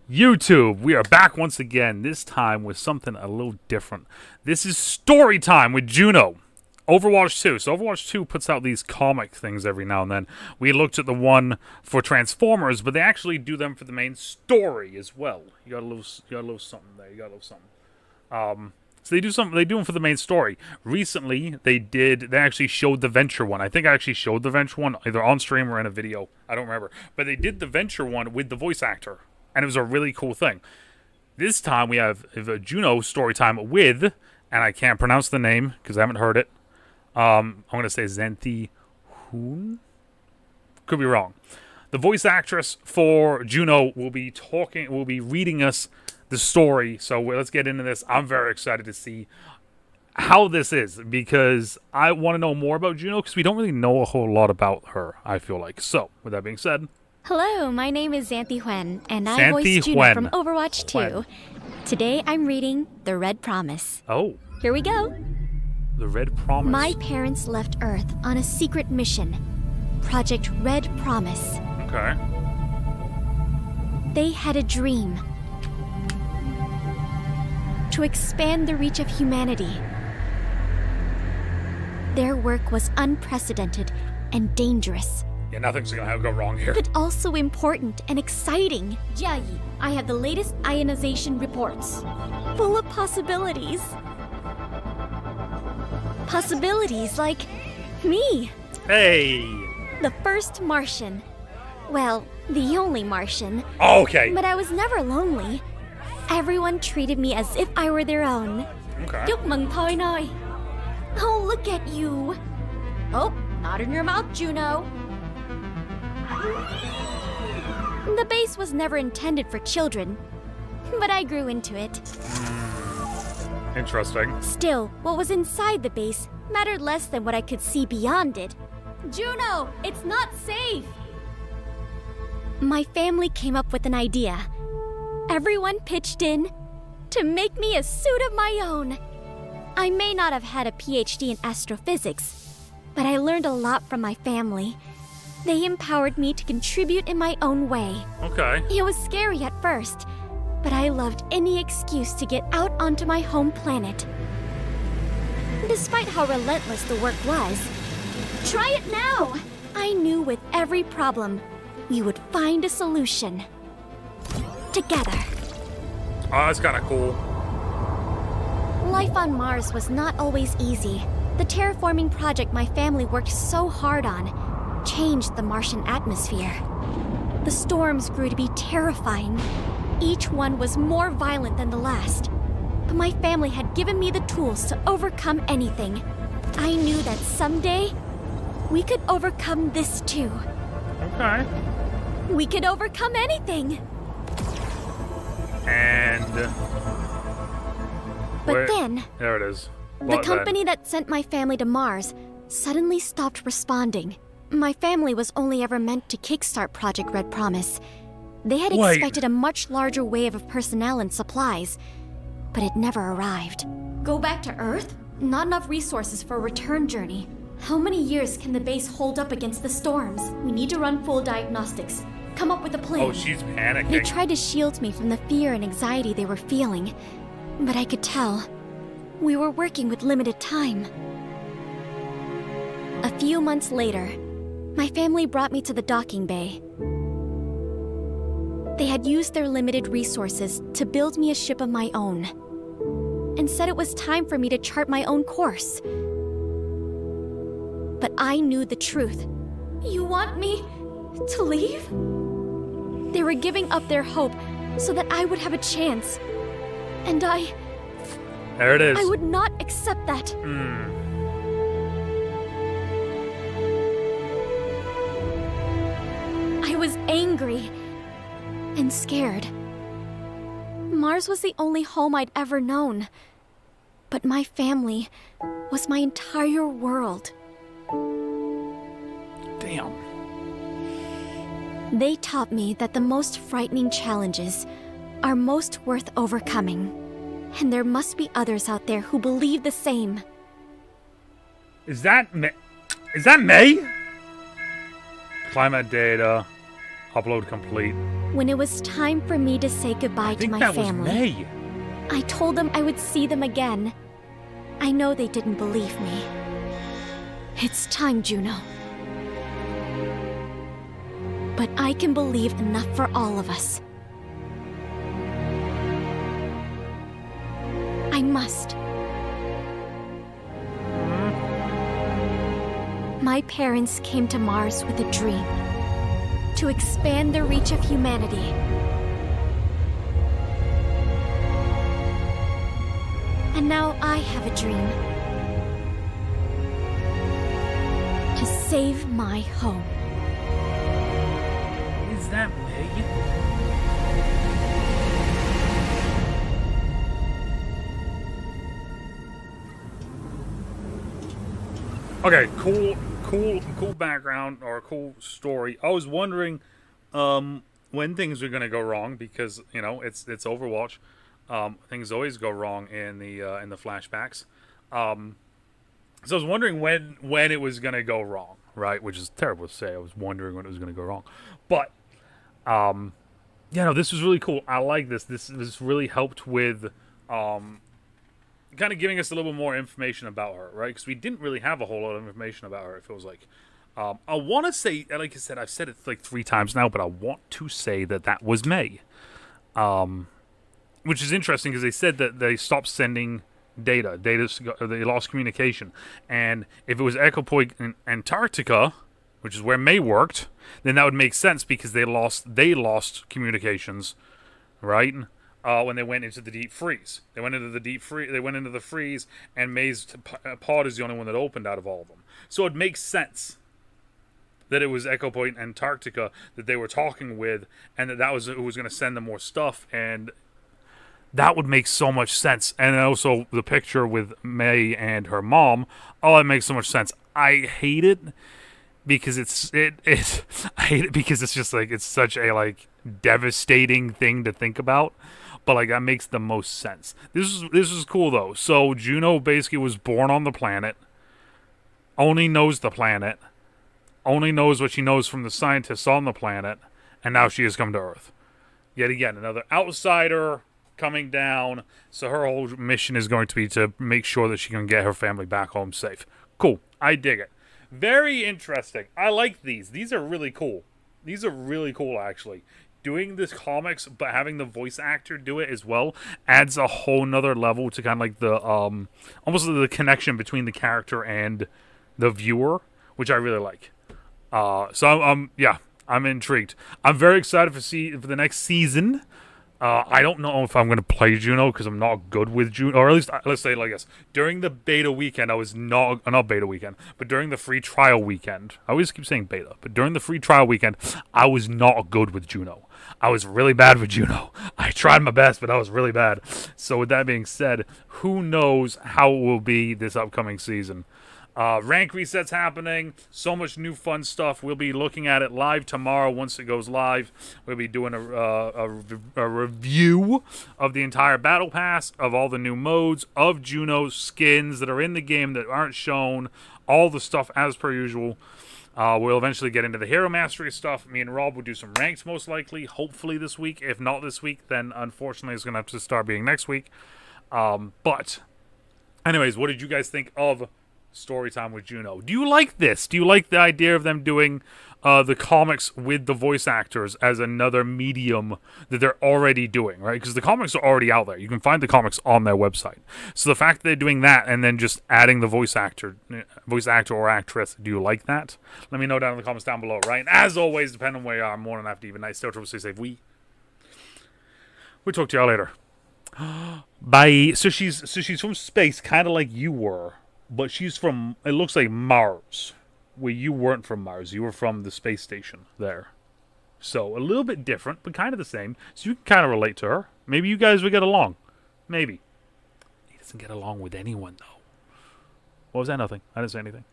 YouTube, we are back once again, this time with something a little different. This is story time with Juno. Overwatch 2. So Overwatch 2 puts out these comic things every now and then. We looked at the one for Transformers, but they actually do them for the main story as well. You got a little something there. You got a little something. So they do them for the main story. Recently, they actually showed the Venture one. I think I actually showed the Venture one either on stream or in a video. I don't remember. But they did the Venture one with the voice actor. And it was a really cool thing. This time we have a Juno story time with, and I can't pronounce the name because I haven't heard it. I'm going to say Zenthi Hoon? Could be wrong. The voice actress for Juno will be reading us the story. So let's get into this. I'm very excited to see how this is because I want to know more about Juno because we don't really know a whole lot about her, I feel like. So, with that being said... Hello, my name is Zenthi Huen, and I voice Juno from Overwatch 2. Today I'm reading The Red Promise. Oh. Here we go. The Red Promise. My parents left Earth on a secret mission. Project Red Promise. Okay. They had a dream. To expand the reach of humanity. Their work was unprecedented and dangerous. Yeah, nothing's gonna go wrong here. But also important and exciting. Jiayi, I have the latest ionization reports. Full of possibilities. Possibilities like me. Hey! The first Martian. Well, the only Martian. Okay. But I was never lonely. Everyone treated me as if I were their own. Okay. Chúc mừng thôi nói. Oh, look at you. Oh, not in your mouth, Juno. The base was never intended for children, but I grew into it. Interesting. Still, what was inside the base mattered less than what I could see beyond it. Juno, it's not safe! My family came up with an idea. Everyone pitched in to make me a suit of my own. I may not have had a PhD in astrophysics, but I learned a lot from my family. They empowered me to contribute in my own way. Okay. It was scary at first, but I loved any excuse to get out onto my home planet. Despite how relentless the work was, try it now! I knew with every problem, we would find a solution. Together. Oh, that's kind of cool. Life on Mars was not always easy. The terraforming project my family worked so hard on changed the Martian atmosphere. The storms grew to be terrifying. Each one was more violent than the last. But my family had given me the tools to overcome anything. I knew that someday, we could overcome this too. Okay. We could overcome anything. And... But then... There it is. The company that sent my family to Mars suddenly stopped responding. My family was only ever meant to kickstart Project Red Promise. They had expected a much larger wave of personnel and supplies, but it never arrived. Go back to Earth? Not enough resources for a return journey. How many years can the base hold up against the storms? We need to run full diagnostics. Come up with a plan. Oh, she's panicking. They tried to shield me from the fear and anxiety they were feeling, but I could tell we were working with limited time. A few months later, my family brought me to the docking bay. They had used their limited resources to build me a ship of my own, and said it was time for me to chart my own course. But I knew the truth. You want me to leave? They were giving up their hope so that I would have a chance. And There it is. I would not accept that. I was angry and scared. Mars was the only home I'd ever known. But my family was my entire world. Damn. They taught me that the most frightening challenges are most worth overcoming. And there must be others out there who believe the same. Is that May? Is that May? Climate data. Upload complete. When it was time for me to say goodbye to my family, was May. I told them I would see them again. I know they didn't believe me. It's time, Juno. But I can believe enough for all of us. I must. My parents came to Mars with a dream. To expand the reach of humanity. And now I have a dream. To save my home. Is that Megan? Okay, cool background or a cool story. I was wondering when things are gonna go wrong because you know it's Overwatch. Things always go wrong in the flashbacks. So I was wondering when it was gonna go wrong, right? Which is terrible to say. I was wondering when it was gonna go wrong, but yeah, no, this was really cool. I like this. This really helped with kind of giving us a little more information about her, right? Because we didn't really have a whole lot of information about her, it feels like. I want to say, like I said, I've said it like 3 times now, but I want to say that was May. Which is interesting because they said that they stopped sending data. They lost communication. And if it was Echo Point in Antarctica, which is where May worked, then that would make sense because they lost communications, right? When they went into the deep freeze. They went into the freeze, and May's pod is the only one that opened out of all of them. So it makes sense that it was Echo Point Antarctica that they were talking with, and that was who was going to send them more stuff, and that would make so much sense. And also the picture with May and her mom. Oh, it makes so much sense. I hate it because I hate it because it's just like it's such a like devastating thing to think about. But like that makes the most sense. This is cool though. So Juno basically was born on the planet. Only knows the planet. Only knows what she knows from the scientists on the planet, and now she has come to Earth. Yet again, another outsider coming down. So her whole mission is going to be to make sure that she can get her family back home safe. Cool. I dig it. Very interesting. I like these. These are really cool. These are really cool, actually. Doing this comics, but having the voice actor do it as well adds a whole nother level to kind of like the almost the connection between the character and the viewer, which I really like. So I'm intrigued. I'm very excited for the next season. I don't know if I'm going to play Juno because I'm not good with Juno, or at least let's say like this. During the beta weekend, I was not beta weekend, but during the free trial weekend, I always keep saying beta, but during the free trial weekend, I was not good with Juno. I was really bad with Juno. I tried my best, but I was really bad. So with that being said, who knows how it will be this upcoming season. Rank resets happening. So much new fun stuff. We'll be looking at it live tomorrow. Once it goes live, we'll be doing a review of the entire battle pass, of all the new modes, of Juno's skins that are in the game that aren't shown, all the stuff as per usual. We'll eventually get into the hero mastery stuff. Me and Rob will do some ranks most likely, hopefully this week. If not this week, then unfortunately it's going to have to start being next week. But anyways, what did you guys think of story time with Juno? Do you like this? Do you like the idea of them doing the comics with the voice actors as another medium that they're already doing, right? Because the comics are already out there. You can find the comics on their website. So the fact that they're doing that and then just adding the voice actor or actress, do you like that? Let me know down in the comments down below, right? And as always, depending on where you are, morning, after, even night, still trouble, stay safe. We'll talk to y'all later. Bye. So she's from space, kind of like you were. But she's from, it looks like Mars, where you weren't from Mars. You were from the space station there. So, a little bit different, but kind of the same. So, you can kind of relate to her. Maybe you guys would get along. Maybe. He doesn't get along with anyone, though. What was that? Nothing. I didn't say anything.